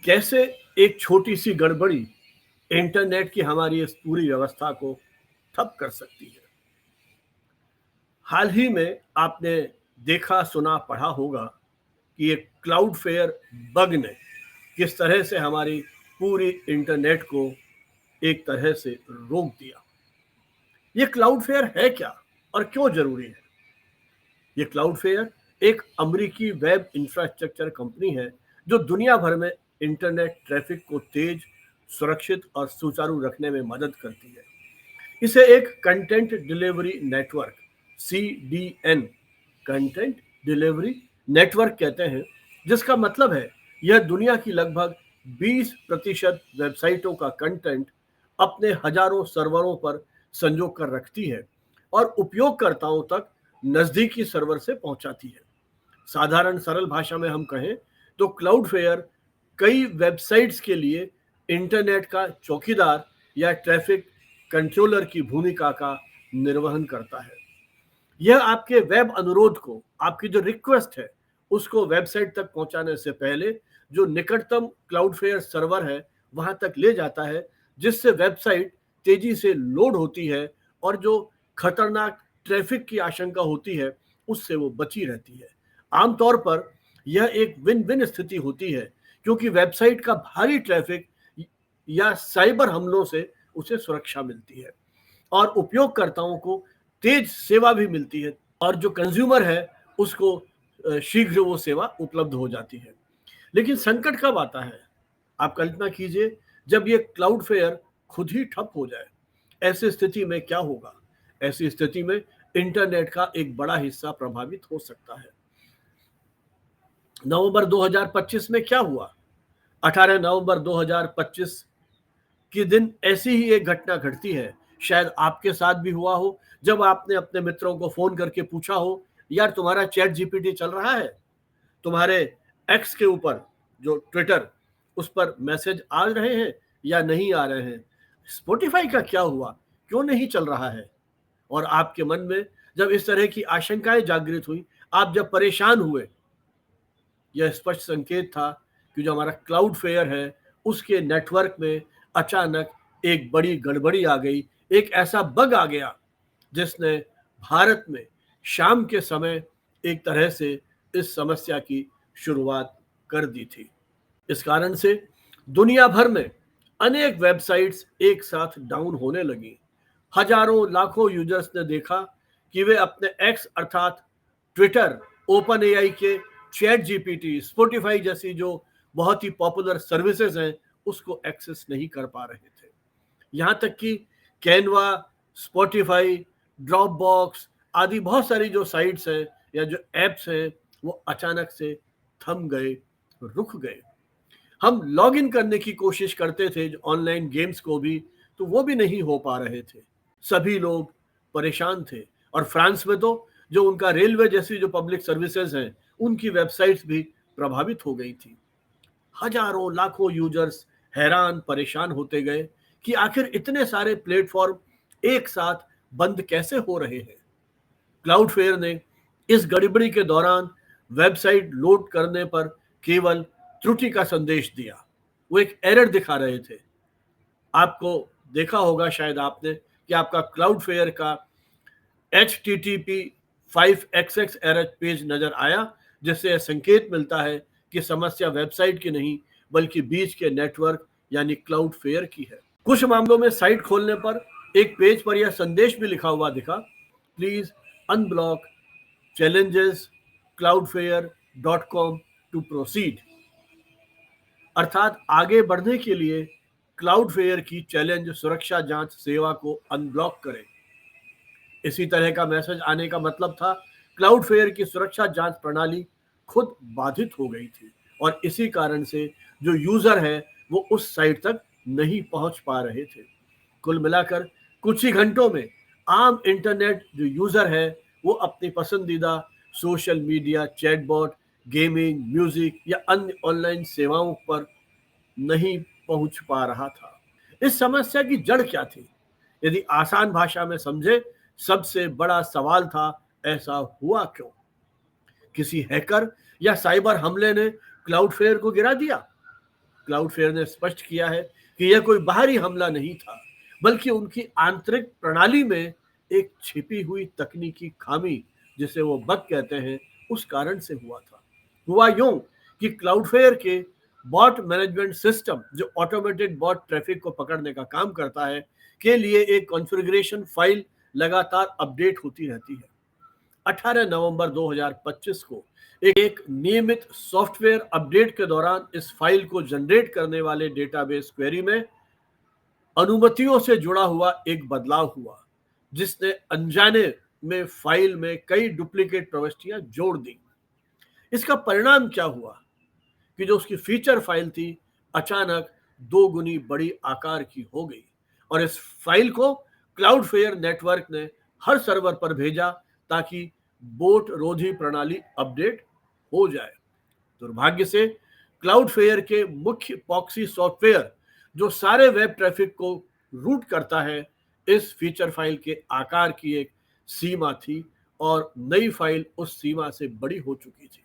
कैसे एक छोटी सी गड़बड़ी इंटरनेट की हमारी इस पूरी व्यवस्था को ठप कर सकती है। हाल ही में आपने देखा, सुना, पढ़ा होगा कि एक क्लाउडफेयर बग ने किस तरह से हमारी पूरी इंटरनेट को एक तरह से रोक दिया। ये क्लाउडफेयर है क्या और क्यों जरूरी है? ये क्लाउडफेयर एक अमेरिकी वेब इंफ्रास्ट्रक्चर कंपनी है जो दुनिया भर में इंटरनेट ट्रैफिक को तेज, सुरक्षित और सुचारू रखने में मदद करती है। इसे एक content delivery network CDN content delivery network कहते हैं, जिसका मतलब है यह दुनिया की लगभग 20% वेबसाइटों का कंटेंट अपने हजारों सर्वरों पर संजो कर रखती है और उपयोगकर्ताओं तक नजदीकी सर्वर से पहुंचाती है। साधारण सरल भाषा में हम कहें तो क्लाउडफेयर कई वेबसाइट्स के लिए इंटरनेट का चौकीदार या ट्रैफिक कंट्रोलर की भूमिका का निर्वहन करता है। यह आपके वेब अनुरोध को, आपकी जो रिक्वेस्ट है, उसको वेबसाइट तक पहुंचाने से पहले जो निकटतम क्लाउडफेयर सर्वर है वहां तक ले जाता है, जिससे वेबसाइट तेजी से लोड होती है और जो खतरनाक ट्रैफिक की आशंका होती है उससे वो बची रहती है। आमतौर पर यह एक विन विन स्थिति होती है, क्योंकि वेबसाइट का भारी ट्रैफिक या साइबर हमलों से उसे सुरक्षा मिलती है और उपयोगकर्ताओं को तेज सेवा भी मिलती है, और जो कंज्यूमर है उसको शीघ्र वो सेवा उपलब्ध हो जाती है। लेकिन संकट कब आता है? आप कल्पना कीजिए, जब ये क्लाउडफेयर खुद ही ठप हो जाए। ऐसी स्थिति में क्या होगा? ऐसी स्थिति में इंटरनेट का एक बड़ा हिस्सा प्रभावित हो सकता है। नवंबर 2025 में क्या हुआ? 18 नवंबर 2025 के दिन ऐसी ही एक घटना घटती है। शायद आपके साथ भी हुआ हो, जब आपने अपने मित्रों को फोन करके पूछा हो, यार तुम्हारा चैट जीपीटी चल रहा है? तुम्हारे एक्स के ऊपर जो ट्विटर, उस पर मैसेज आ रहे हैं या नहीं आ रहे हैं? स्पॉटिफाई का क्या हुआ, क्यों नहीं चल रहा है? और आपके मन में जब इस तरह की आशंकाएं जागृत हुई, आप जब परेशान हुए, यह स्पष्ट संकेत था कि जो हमारा क्लाउड फेयर है उसके नेटवर्क में अचानक एक बड़ी गड़बड़ी आ गई। एक ऐसा बग आ गया जिसने भारत में शाम के समय एक तरह से इस समस्या की शुरुआत कर दी थी। इस कारण से दुनिया भर में अनेक वेबसाइट्स एक साथ डाउन होने लगी। हजारों लाखों यूजर्स ने देखा कि वे अपने एक्स अर्थात ट्विटर, ओपन एआई के चैट जीपीटी, स्पॉटिफाई जैसी जो बहुत ही पॉपुलर सर्विसेज हैं उसको एक्सेस नहीं कर पा रहे थे। यहाँ तक कि कैनवा, स्पॉटिफाई, ड्रॉप बॉक्स आदि बहुत सारी जो साइट्स हैं या जो एप्स हैं वो अचानक से थम गए, रुक गए। हम लॉग इन करने की कोशिश करते थे ऑनलाइन गेम्स को भी, तो वो भी नहीं हो पा रहे थे। सभी लोग परेशान थे। और फ्रांस में तो जो उनका रेलवे जैसी जो पब्लिक सर्विसेज हैं उनकी वेबसाइट्स भी प्रभावित हो गई थी। हजारों लाखों यूजर्स हैरान परेशान होते गए कि आखिर इतने सारे प्लेटफॉर्म एक साथ बंद कैसे हो रहे हैं। क्लाउडफेयर ने इस गड़बड़ी के दौरान वेबसाइट लोड करने पर केवल त्रुटि का संदेश दिया। वो एक एरर दिखा रहे थे। आपको देखा होगा शायद आपने कि आपका क्लाउडफेयर का HTTP 5xx एरर पेज नजर आया, जिससे यह संकेत मिलता है कि समस्या वेबसाइट की नहीं बल्कि बीच के नेटवर्क यानी क्लाउडफेयर की है। कुछ मामलों में साइट खोलने पर एक पेज पर यह संदेश भी लिखा हुआ दिखा, please unblock challenges cloudflare.com to proceed. अर्थात आगे बढ़ने के लिए क्लाउडफेयर की चैलेंज सुरक्षा जांच सेवा को अनब्लॉक करें। इसी तरह का मैसेज आने का मतलब था क्लाउडफेयर की सुरक्षा जांच प्रणाली खुद बाधित हो गई थी और इसी कारण से जो यूजर है वो उस साइट तक नहीं पहुंच पा रहे थे। कुल मिलाकर कुछ ही घंटों में आम इंटरनेट जो यूजर है वो अपनी पसंदीदा social media, chatbot, gaming, music या अन्य ऑनलाइन सेवाओं पर नहीं पहुंच पा रहा था। इस समस्या की जड़ क्या थी? यदि आसान भाषा में समझे, सबसे बड़ा सवाल था, ऐसा हुआ क्यों? किसी हैकर या साइबर हमले ने क्लाउडफेयर को गिरा दिया? क्लाउडफ्लेयर ने स्पष्ट किया है कि यह कोई बाहरी हमला नहीं था, बल्कि उनकी आंतरिक प्रणाली में एक छिपी हुई तकनीकी खामी, जिसे वो बग कहते हैं, उस कारण से हुआ था। हुआ यूं कि क्लाउडफ्लेयर के बॉट मैनेजमेंट सिस्टम, जो ऑटोमेटेड बॉट ट्रैफिक को पकड़ने का काम करता है, के लिए एक कॉन्फ़िगरेशन फाइल लगातार अपडेट होती रहती है। 18 नवंबर 2025 को एक नियमित सॉफ्टवेयर अपडेट के दौरान इस फाइल को जनरेट करने वाले डेटाबेस क्वेरी में अनुमतियों से जुड़ा हुआ एक बदलाव हुआ, जिसने अनजाने में फाइल में कई डुप्लीकेट प्रविष्टियां जोड़ दी। इसका परिणाम क्या हुआ कि जो उसकी फीचर फाइल थी, अचानक 2 गुनी बड़ी आकार की हो गई, और इस फाइल को क्लाउडफ्लेयर नेटवर्क ने हर सर्वर पर भेजा ताकि बोट रोधी प्रणाली अपडेट हो जाए। दुर्भाग्य से क्लाउडफ्लेयर के मुख्य प्रॉक्सी सॉफ्टवेयर, जो सारे वेब ट्रैफिक को रूट करता है, इस फीचर फाइल के आकार की एक सीमा थी और नई फाइल उस सीमा से बड़ी हो चुकी थी।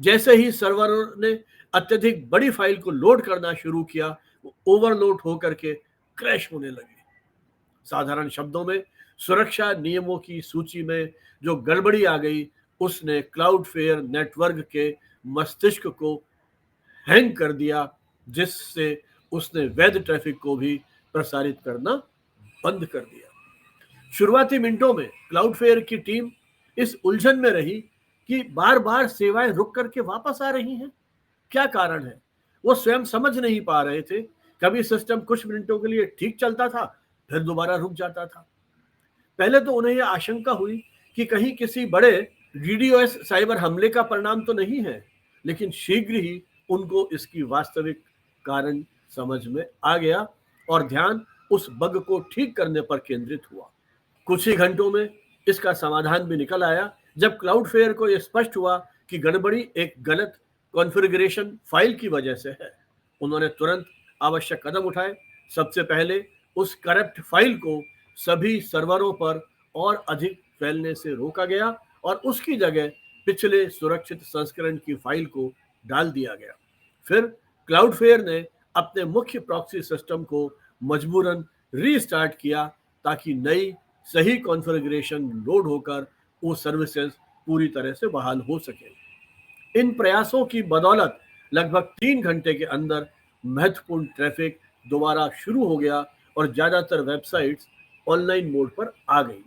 जैसे ही सर्वर ने अत्यधिक बड़ी फाइल को लोड करना शुरू किया, वो ओवरलोड होकर के क्रैश होने लगी। साधारण शब्दों में, सुरक्षा नियमों की सूची में जो गड़बड़ी आ गई, उसने क्लाउडफ्लेयर नेटवर्क के मस्तिष्क को हैंग कर दिया, जिससे उसने वैध ट्रैफिक को भी प्रसारित करना बंद कर दिया। शुरुआती मिनटों में क्लाउडफ्लेयर की टीम इस उलझन में रही कि बार बार सेवाएं रुक करके वापस आ रही हैं। क्या कारण है, वो स्वयं समझ नहीं पा रहे थे। कभी सिस्टम कुछ मिनटों के लिए ठीक चलता था, फिर दोबारा रुक जाता था। पहले तो उन्हें यह आशंका हुई कि कहीं किसी बड़े डीडोस साइबर हमले का परिणाम तो नहीं है, लेकिन शीघ्र ही उनको इसकी वास्तविक कारण समझ में आ गया और ध्यान उस बग को ठीक करने पर केंद्रित हुआ। कुछ ही घंटों में इसका समाधान भी निकल आया। जब क्लाउडफ्लेयर को यह स्पष्ट हुआ कि गड़बड़ी एक गलत कॉन्फ़िगरेशन फाइल की वजह से है, उन्होंने तुरंत आवश्यक कदम उठाए। सबसे पहले उस करप्ट फाइल को सभी सर्वरों पर और अधिक फैलने से रोका गया और उसकी जगह पिछले सुरक्षित संस्करण की फाइल को डाल दिया गया। फिर क्लाउडफ्लेयर ने अपने मुख्य प्रॉक्सी सिस्टम को मजबूरन रीस्टार्ट किया ताकि नई सही कॉन्फ़िगरेशन लोड होकर वो सर्विसेज पूरी तरह से बहाल हो सके। इन प्रयासों की बदौलत लगभग 3 घंटे के अंदर महत्वपूर्ण ट्रैफिक दोबारा शुरू हो गया और ज्यादातर वेबसाइट्स ऑनलाइन मोड पर आ गई।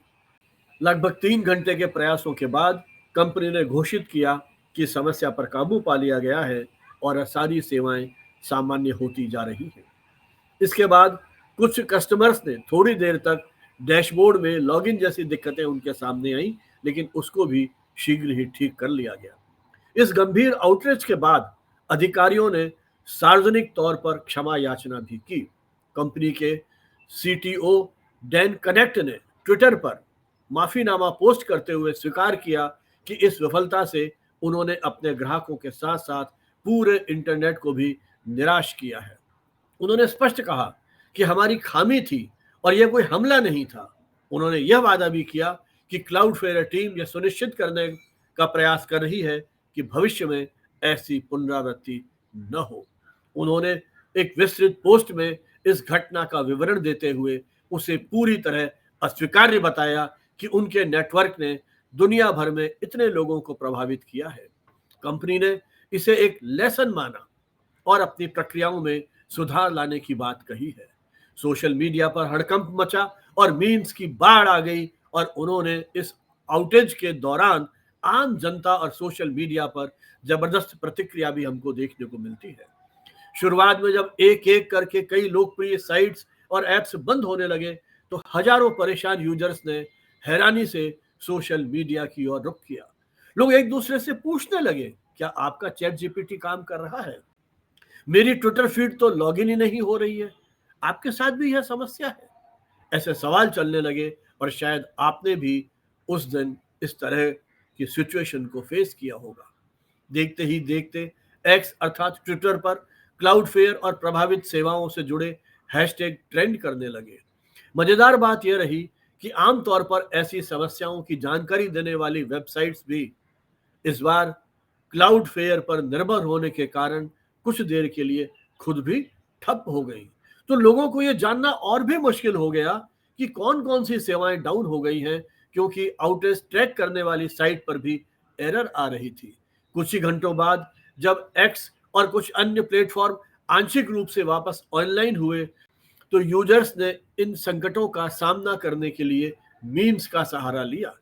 लगभग 3 घंटे के प्रयासों के बाद कंपनी ने घोषित किया कि समस्या पर काबू पा लिया गया है और सारी सेवाएं सामान्य होती जा रही हैं। इसके बाद कुछ कस्टमर्स ने थोड़ी देर तक डैशबोर्ड में लॉगिन जैसी दिक्कतें उनके सामने आई, लेकिन उसको भी शीघ्र ही ठीक कर लिया गया। इस गंभीर आउटरीच के बाद अधिकारियों ने सार्वजनिक तौर पर क्षमा याचना भी की। कंपनी के सीटीओ डैन कनेक्ट ने ट्विटर पर माफीनामा पोस्ट करते हुए स्वीकार किया कि इस विफलता से उन्होंने अपने ग्राहकों के साथ साथ पूरे इंटरनेट को भी निराश किया है। उन्होंने स्पष्ट कहा कि हमारी खामी थी और यह कोई हमला नहीं था। उन्होंने यह वादा भी किया कि क्लाउडफ्लेयर टीम यह सुनिश्चित करने का प्रयास कर रही है कि भविष्य में ऐसी पुनरावृत्ति न हो। उन्होंने एक विस्तृत पोस्ट में इस घटना का विवरण देते हुए उसे पूरी तरह अस्वीकार्य बताया कि उनके नेटवर्क ने दुनिया भर में इतने लोगों को प्रभावित किया है। कंपनी ने इसे एक लेसन माना और अपनी प्रक्रियाओं में सुधार लाने की बात कही है। सोशल मीडिया पर हड़कंप मचा और मीम्स की बाढ़ आ गई और उन्होंने इस आउटेज के दौरान आम जनता और सोशल मीडिया पर जबरदस्त प्रतिक्रिया भी हमको देखने को मिलती है। शुरुआत में जब एक एक करके कई लोकप्रिय साइट्स और ऐप्स बंद होने लगे, तो हजारों परेशान यूजर्स ने हैरानी से सोशल मीडिया की ओर रुख किया। लोग एक दूसरे से पूछने लगे, क्या आपका चैट जीपीटी काम कर रहा है? मेरी ट्विटर फीड तो लॉगिन ही नहीं हो रही है। आपके साथ भी यह समस्या है? ऐसे सवाल चलने लगे और शायद आपने भी उस दिन इस तरह की सिचुएशन को फेस किया होगा। देखते ही देखते एक्स अर्थात ट्विटर पर क्लाउडफ्लेयर और प्रभावित सेवाओं से जुड़े हैशटैग ट्रेंड करने लगे। मजेदार बात यह रही कि आमतौर पर ऐसी समस्याओं की जानकारी देने वाली वेबसाइट्स भी इस बार क्लाउडफ्लेयर पर निर्भर होने के कारण कुछ देर के लिए खुद भी ठप हो गई। तो लोगों को यह जानना और भी मुश्किल हो गया कि कौन कौन सी सेवाएं डाउन हो गई हैं, क्योंकि आउटेज ट्रैक करने वाली साइट पर भी एरर आ रही थी। कुछ ही घंटों बाद जब एक्स और कुछ अन्य प्लेटफॉर्म आंशिक रूप से वापस ऑनलाइन हुए, तो यूजर्स ने इन संकटों का सामना करने के लिए मीम्स का सहारा लिया।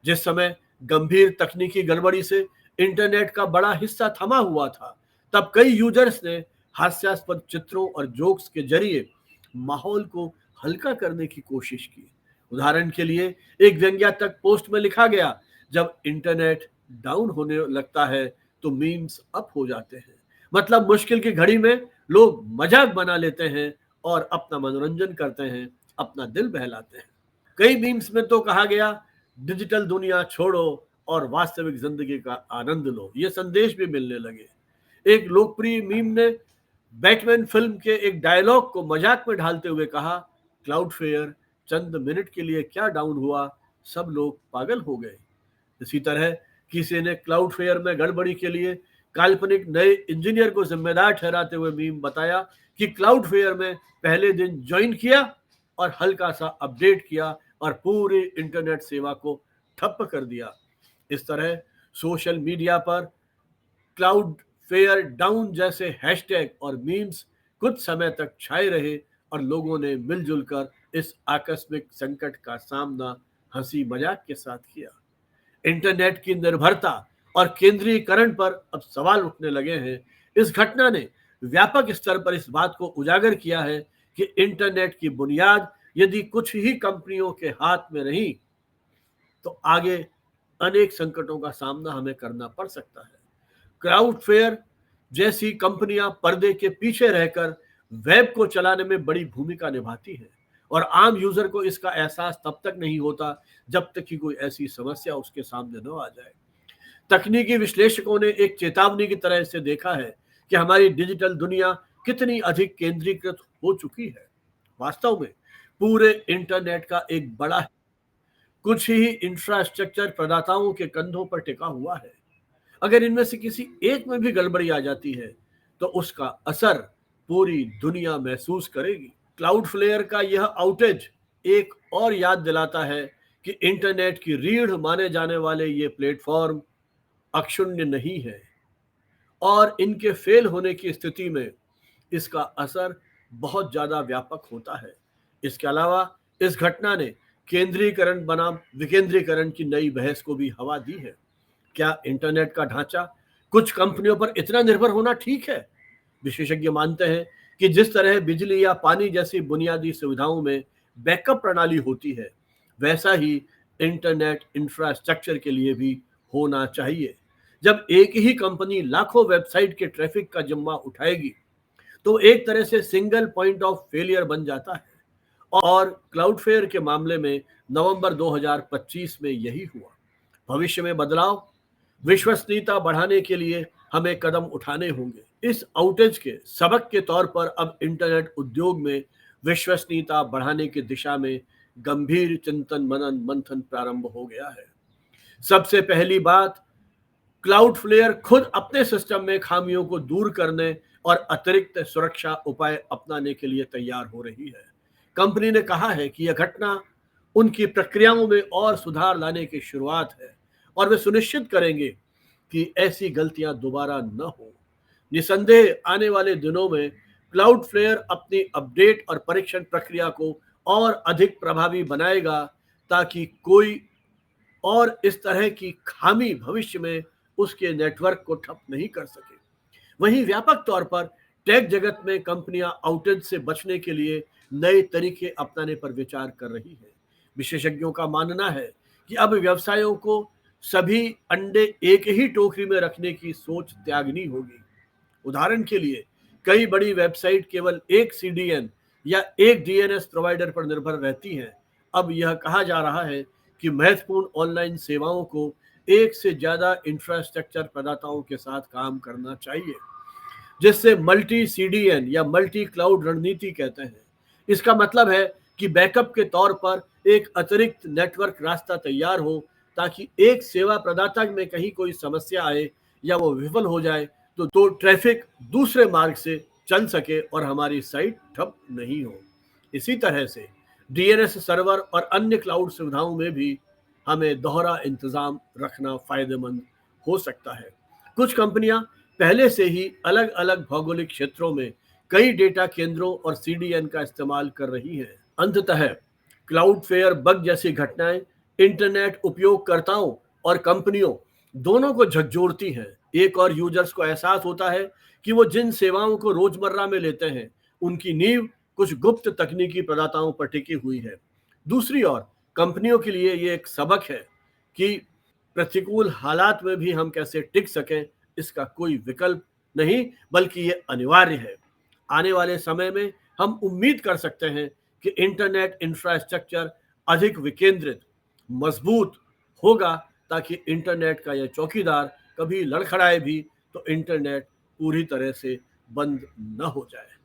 जिस समय गंभीर तकनीकी गड़बड़ी से इंटरनेट का बड़ा हिस्सा थमा हुआ था, तब कई यूजर्स ने हास्यास्पद चित्रों और जोक्स के जरिए माहौल को हल्का करने की कोशिश की। उदाहरण के लिए एक व्यंग्यात्मक पोस्ट में लिखा गया, जब इंटरनेट डाउन होने लगता है तो मीम्स अप हो जाते हैं। मतलब मुश्किल की घड़ी में लोग मजाक बना लेते हैं और अपना मनोरंजन करते हैं, अपना दिल बहलाते हैं। कई मीम्स में तो कहा गया, डिजिटल दुनिया छोड़ो और वास्तविक जिंदगी का आनंद लो। ये संदेश भी मिलने लगे। एक लोकप्रिय मीम ने बैटमैन फिल्म के एक डायलॉग को मजाक में ढालते हुए कहा, क्लाउडफेयर चंद मिनट के लिए क्या डाउन हुआ, सब लोग पागल हो गए। इसी तरह किसी ने क्लाउडफेयर में गड़बड़ी के लिए काल्पनिक नए इंजीनियर को जिम्मेदार ठहराते हुए मीम बताया कि क्लाउडफेयर में पहले दिन ज्वाइन किया और हल्का सा अपडेट किया और पूरी इंटरनेट सेवा को ठप कर दिया। इस तरह सोशल मीडिया पर क्लाउड फेयर डाउन जैसे हैशटैग और मीम्स कुछ समय तक छाए रहे और लोगों ने मिलजुल कर इस आकस्मिक संकट का सामना हंसी मजाक के साथ किया। इंटरनेट की निर्भरता और केंद्रीकरण पर अब सवाल उठने लगे हैं। इस घटना ने व्यापक स्तर पर इस बात को उजागर किया है कि इंटरनेट की बुनियाद यदि कुछ ही कंपनियों के हाथ में रही तो आगे अनेक संकटों का सामना हमें करना पड़ सकता है। क्राउडफेयर जैसी कंपनियां पर्दे के पीछे रहकर वेब को चलाने में बड़ी भूमिका निभाती हैं और आम यूजर को इसका एहसास तब तक नहीं होता जब तक कि कोई ऐसी समस्या उसके सामने न आ जाए। तकनीकी विश्लेषकों ने एक चेतावनी की तरह इसे देखा है कि हमारी डिजिटल दुनिया कितनी अधिक केंद्रीकृत हो चुकी है। वास्तव में पूरे इंटरनेट का एक बड़ा कुछ ही इंफ्रास्ट्रक्चर प्रदाताओं के कंधों पर टिका हुआ है। अगर इनमें से किसी एक में भी गड़बड़ी आ जाती है तो उसका असर पूरी दुनिया महसूस करेगी। क्लाउडफ्लेयर का यह आउटेज एक और याद दिलाता है कि इंटरनेट की रीढ़ माने जाने वाले ये प्लेटफॉर्म अक्षुण्ण नहीं है और इनके फेल होने की स्थिति में इसका असर बहुत ज्यादा व्यापक होता है। इसके अलावा इस घटना ने केंद्रीकरण बनाम विकेंद्रीकरण की नई बहस को भी हवा दी है। क्या इंटरनेट का ढांचा कुछ कंपनियों पर इतना निर्भर होना ठीक है? विशेषज्ञ मानते हैं कि जिस तरह बिजली या पानी जैसी बुनियादी सुविधाओं में बैकअप प्रणाली होती है, वैसा ही इंटरनेट इंफ्रास्ट्रक्चर के लिए भी होना चाहिए। जब एक ही कंपनी लाखों वेबसाइट के ट्रैफिक का जिम्मा उठाएगी तो एक तरह से सिंगल पॉइंट ऑफ फेलियर बन जाता है और क्लाउडफेयर के मामले में नवंबर 2025 में यही हुआ। भविष्य में बदलाव विश्वसनीयता बढ़ाने के लिए हमें कदम उठाने होंगे। इस आउटेज के सबक के तौर पर अब इंटरनेट उद्योग में विश्वसनीयता बढ़ाने की दिशा में गंभीर चिंतन मनन मंथन प्रारंभ हो गया है। सबसे पहली बात, क्लाउडफ्लेयर खुद अपने सिस्टम में खामियों को दूर करने और अतिरिक्त सुरक्षा उपाय अपनाने के लिए तैयार हो रही है। कंपनी ने कहा है कि यह घटना उनकी प्रक्रियाओं में और सुधार लाने की शुरुआत है और वे सुनिश्चित करेंगे कि ऐसी गलतियां दोबारा न हो। निसंदेह आने वाले दिनों में क्लाउडफ्लेयर अपनी अपडेट और परीक्षण प्रक्रिया को और अधिक प्रभावी बनाएगा ताकि कोई और इस तरह की खामी भविष्य में उसके नेटवर्क को ठप नहीं कर सके। वहीं व्यापक तौर पर टेक जगत में कंपनियां आउटेज से बचने के लिए नए तरीके अपनाने पर विचार कर रही है। विशेषज्ञों का मानना है कि अब व्यवसायों को सभी अंडे एक ही टोकरी में रखने की सोच त्यागनी होगी। उदाहरण के लिए कई बड़ी वेबसाइट केवल एक सीडीएन या एक डीएनएस प्रोवाइडर पर निर्भर रहती हैं। अब यह कहा जा रहा है कि महत्वपूर्ण ऑनलाइन सेवाओं को एक से ज्यादा इंफ्रास्ट्रक्चर प्रदाताओं के साथ काम करना चाहिए, जिससे मल्टी सीडीएन या मल्टी क्लाउड रणनीति कहते हैं। इसका मतलब है कि बैकअप के तौर पर एक अतिरिक्त नेटवर्क रास्ता तैयार हो ताकि एक सेवा प्रदाता में कहीं कोई समस्या आए या वो विफल हो जाए तो ट्रैफिक दूसरे मार्ग से चल सके और हमारी साइट ठप नहीं हो। इसी तरह से डीएनएस सर्वर और अन्य क्लाउड सुविधाओं में भी हमें दोहरा इंतजाम रखना फायदेमंद हो सकता है। कुछ कंपनियां पहले से ही अलग अलग भौगोलिक क्षेत्रों में कई डेटा केंद्रों और सीडीएन का इस्तेमाल कर रही हैं। अंततः क्लाउडफेयर बग जैसी घटनाएं इंटरनेट उपयोगकर्ताओं और कंपनियों दोनों को झकझोरती हैं। एक और यूजर्स को एहसास होता है कि वो जिन सेवाओं को रोजमर्रा में लेते हैं उनकी नींव कुछ गुप्त तकनीकी प्रदाताओं पर टिकी हुई है। दूसरी ओर कंपनियों के लिए ये एक सबक है कि प्रतिकूल हालात में भी हम कैसे टिक सकें, इसका कोई विकल्प नहीं बल्कि ये अनिवार्य है। आने वाले समय में हम उम्मीद कर सकते हैं कि इंटरनेट इंफ्रास्ट्रक्चर अधिक विकेंद्रित, मजबूत होगा ताकि इंटरनेट का यह चौकीदार कभी लड़खड़ाए भी तो इंटरनेट पूरी तरह से बंद न हो जाए।